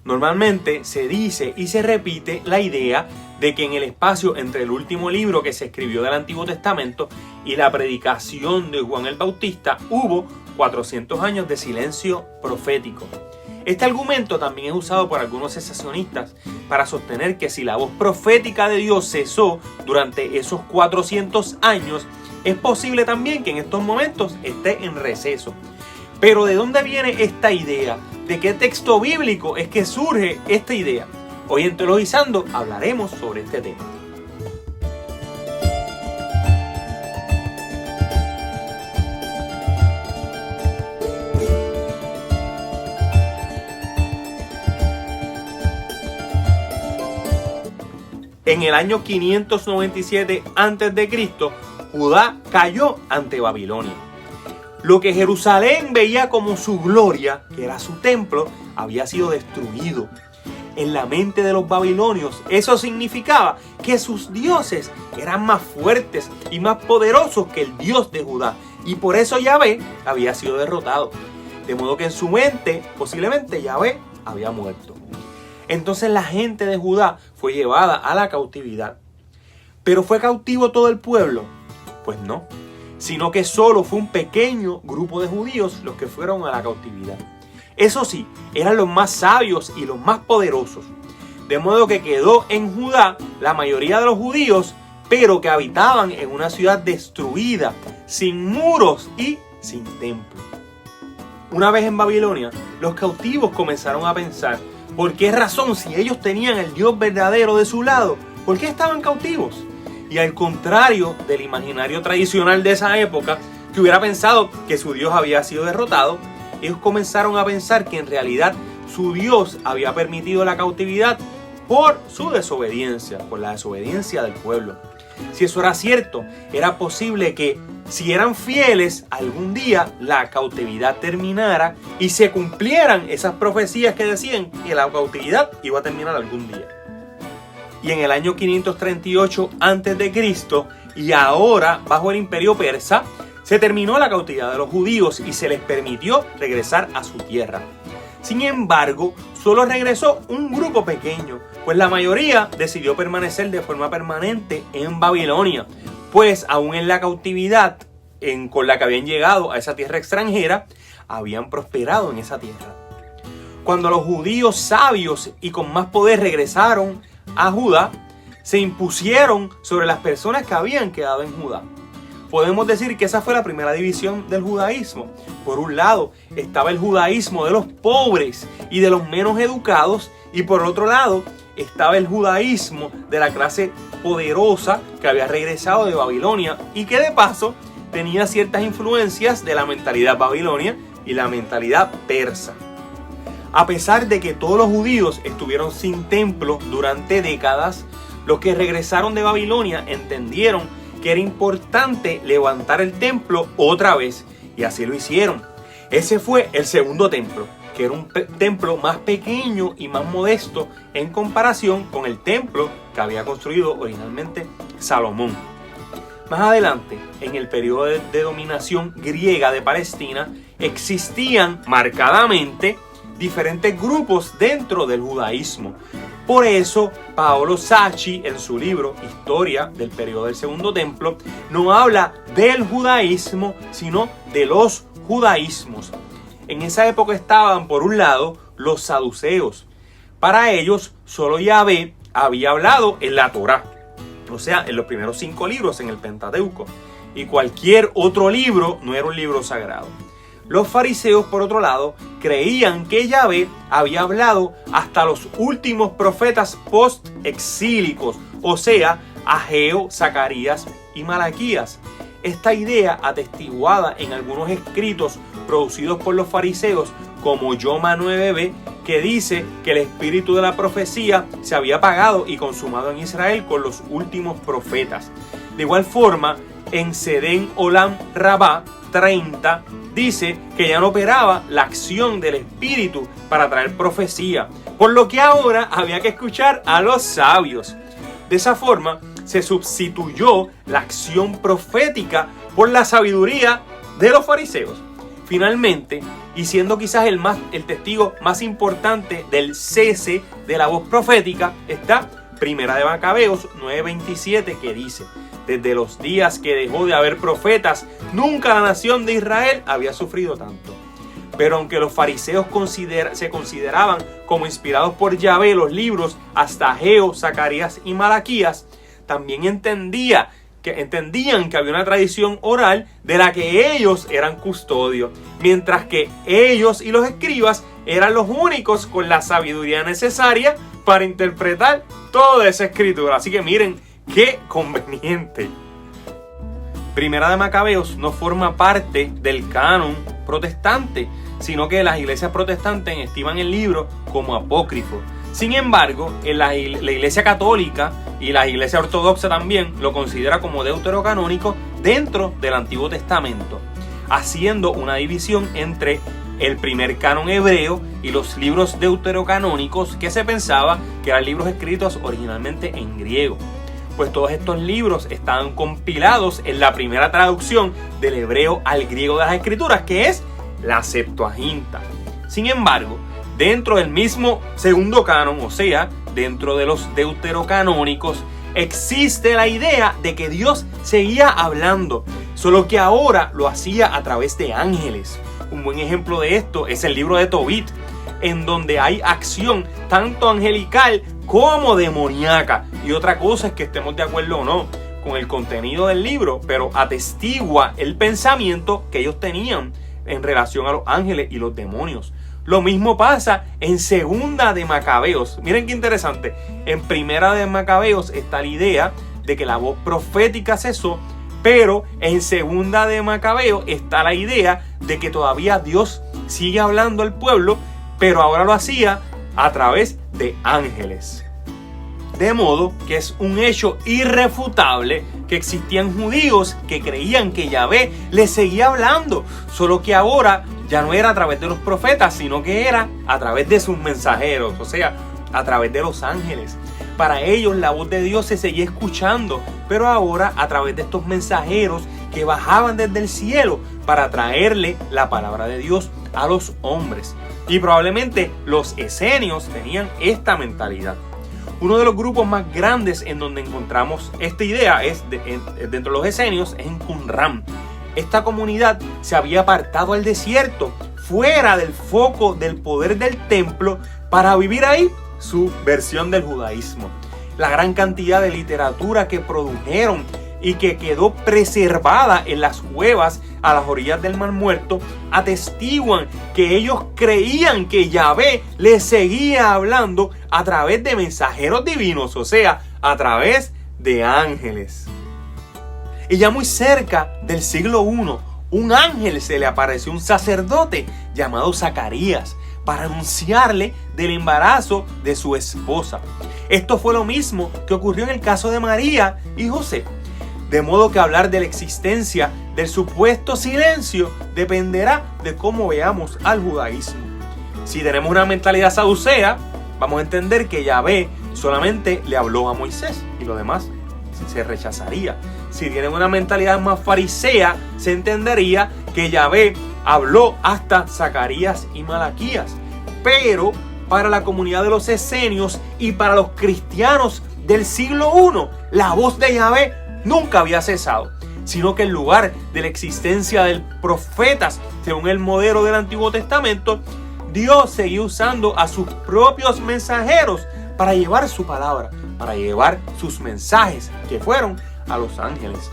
Normalmente se dice y se repite la idea de que en el espacio entre el último libro que se escribió del Antiguo Testamento y la predicación de Juan el Bautista hubo 400 años de silencio profético. Este argumento también es usado por algunos cesacionistas para sostener que si la voz profética de Dios cesó durante esos 400 años, es posible también que en estos momentos esté en receso. Pero ¿de dónde viene esta idea? ¿De qué texto bíblico es que surge esta idea? Hoy en Teologizando hablaremos sobre este tema. En el año 597 a.C., Judá cayó ante Babilonia. Lo que Jerusalén veía como su gloria, que era su templo, había sido destruido. En la mente de los babilonios, eso significaba que sus dioses eran más fuertes y más poderosos que el Dios de Judá. Y por eso Yahvé había sido derrotado. De modo que en su mente, posiblemente Yahvé había muerto. Entonces la gente de Judá fue llevada a la cautividad. ¿Pero fue cautivo todo el pueblo? Pues no, sino que solo fue un pequeño grupo de judíos los que fueron a la cautividad. Eso sí, eran los más sabios y los más poderosos. De modo que quedó en Judá la mayoría de los judíos, pero que habitaban en una ciudad destruida, sin muros y sin templo. Una vez en Babilonia, los cautivos comenzaron a pensar: ¿por qué razón, si ellos tenían el Dios verdadero de su lado, por qué estaban cautivos? Y al contrario del imaginario tradicional de esa época, que hubiera pensado que su Dios había sido derrotado, ellos comenzaron a pensar que en realidad su Dios había permitido la cautividad por su desobediencia, por la desobediencia del pueblo. Si eso era cierto, era posible que, si eran fieles, algún día la cautividad terminara y se cumplieran esas profecías que decían que la cautividad iba a terminar algún día. Y en el año 538 a.C., y ahora bajo el imperio persa, se terminó la cautividad de los judíos y se les permitió regresar a su tierra. Sin embargo, solo regresó un grupo pequeño, pues la mayoría decidió permanecer de forma permanente en Babilonia, pues aún en la cautividad con la que habían llegado a esa tierra extranjera, habían prosperado en esa tierra. Cuando los judíos sabios y con más poder regresaron a Judá, se impusieron sobre las personas que habían quedado en Judá. Podemos decir que esa fue la primera división del judaísmo. Por un lado estaba el judaísmo de los pobres y de los menos educados, y por otro lado estaba el judaísmo de la clase poderosa que había regresado de Babilonia y que de paso tenía ciertas influencias de la mentalidad babilonia y la mentalidad persa. A pesar de que todos los judíos estuvieron sin templo durante décadas, los que regresaron de Babilonia entendieron que era importante levantar el templo otra vez, y así lo hicieron. Ese fue el segundo templo, que era un templo más pequeño y más modesto en comparación con el templo que había construido originalmente Salomón. Más adelante, en el periodo de dominación griega de Palestina, existían marcadamente diferentes grupos dentro del judaísmo. Por eso, Paolo Sacchi, en su libro Historia del periodo del Segundo Templo, no habla del judaísmo, sino de los judaísmos. En esa época estaban, por un lado, los saduceos. Para ellos, solo Yahvé había hablado en la Torá, o sea, en los primeros 5 libros en el Pentateuco, y cualquier otro libro no era un libro sagrado. Los fariseos, por otro lado, creían que Yahvé había hablado hasta los últimos profetas post-exílicos, o sea, Ageo, Zacarías y Malaquías. Esta idea, atestiguada en algunos escritos producidos por los fariseos, como Yoma 9b, que dice que el espíritu de la profecía se había apagado y consumado en Israel con los últimos profetas. De igual forma, en Seden Olam Rabá 30, dice que ya no operaba la acción del Espíritu para traer profecía, por lo que ahora había que escuchar a los sabios. De esa forma se sustituyó la acción profética por la sabiduría de los fariseos. Finalmente, y siendo quizás el testigo más importante del cese de la voz profética, está Primera de Macabeos 9:27, que dice: desde los días que dejó de haber profetas, nunca la nación de Israel había sufrido tanto. Pero aunque los fariseos se consideraban como inspirados por Yahvé los libros hasta Ageo, Zacarías y Malaquías, también entendían que había una tradición oral de la que ellos eran custodios, mientras que ellos y los escribas eran los únicos con la sabiduría necesaria para interpretar toda esa escritura. Así que miren qué conveniente. Primera de Macabeos no forma parte del canon protestante, sino que las iglesias protestantes estiman el libro como apócrifo. Sin embargo, la iglesia católica y la iglesia ortodoxa también lo considera como deuterocanónico dentro del Antiguo Testamento, haciendo una división entre el primer canon hebreo y los libros deuterocanónicos, que se pensaba que eran libros escritos originalmente en griego. Pues todos estos libros estaban compilados en la primera traducción del hebreo al griego de las escrituras, que es la Septuaginta. Sin embargo, dentro del mismo segundo canon, o sea, dentro de los deuterocanónicos, existe la idea de que Dios seguía hablando, solo que ahora lo hacía a través de ángeles. Un buen ejemplo de esto es el libro de Tobit, en donde hay acción tanto angelical como demoníaca. Y otra cosa es que estemos de acuerdo o no con el contenido del libro, pero atestigua el pensamiento que ellos tenían en relación a los ángeles y los demonios. Lo mismo pasa en Segunda de Macabeos. Miren qué interesante. En Primera de Macabeos está la idea de que la voz profética cesó, pero en Segunda de Macabeos está la idea de que todavía Dios sigue hablando al pueblo, pero ahora lo hacía a través de ángeles. De modo que es un hecho irrefutable que existían judíos que creían que Yahvé les seguía hablando, solo que ahora ya no era a través de los profetas, sino que era a través de sus mensajeros, o sea, a través de los ángeles. Para ellos la voz de Dios se seguía escuchando, pero ahora a través de estos mensajeros que bajaban desde el cielo para traerle la palabra de Dios a los hombres. Y probablemente los esenios tenían esta mentalidad. Uno de los grupos más grandes en donde encontramos esta idea dentro de los esenios es en Qumran. Esta comunidad se había apartado al desierto, fuera del foco del poder del templo, para vivir ahí su versión del judaísmo. La gran cantidad de literatura que produjeron y que quedó preservada en las cuevas a las orillas del Mar Muerto atestiguan que ellos creían que Yahvé les seguía hablando a través de mensajeros divinos, o sea, a través de ángeles. Y ya muy cerca del siglo I, un ángel se le apareció a un sacerdote llamado Zacarías para anunciarle del embarazo de su esposa. Esto fue lo mismo que ocurrió en el caso de María y José. De modo que hablar de la existencia del supuesto silencio dependerá de cómo veamos al judaísmo. Si tenemos una mentalidad saducea, vamos a entender que Yahvé solamente le habló a Moisés y lo demás se rechazaría. Si tienen una mentalidad más farisea, se entendería que Yahvé habló hasta Zacarías y Malaquías. Pero para la comunidad de los esenios y para los cristianos del siglo I, la voz de Yahvé nunca había cesado, sino que en lugar de la existencia de profetas según el modelo del Antiguo Testamento, Dios seguía usando a sus propios mensajeros para llevar su palabra, para llevar sus mensajes, que fueron a los ángeles.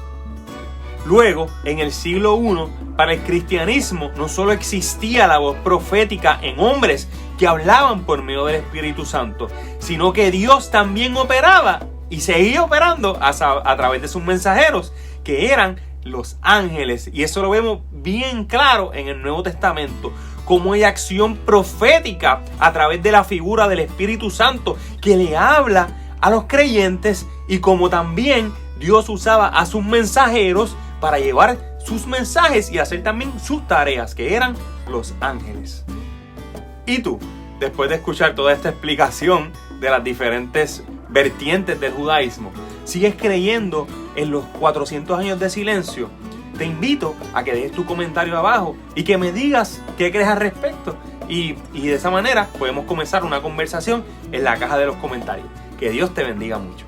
Luego, en el siglo I, para el cristianismo no solo existía la voz profética en hombres que hablaban por medio del Espíritu Santo, sino que Dios también operaba y seguía operando a través de sus mensajeros, que eran los ángeles. Y eso lo vemos bien claro en el Nuevo Testamento, como hay acción profética a través de la figura del Espíritu Santo que le habla a los creyentes, y como también Dios usaba a sus mensajeros para llevar sus mensajes y hacer también sus tareas, que eran los ángeles. ¿Y tú, después de escuchar toda esta explicación de las diferentes vertientes del judaísmo, sigues creyendo en los 400 años de silencio? te invito a que dejes tu comentario abajo y que me digas qué crees al respecto. Y de esa manera podemos comenzar una conversación en la caja de los comentarios. Que Dios te bendiga mucho.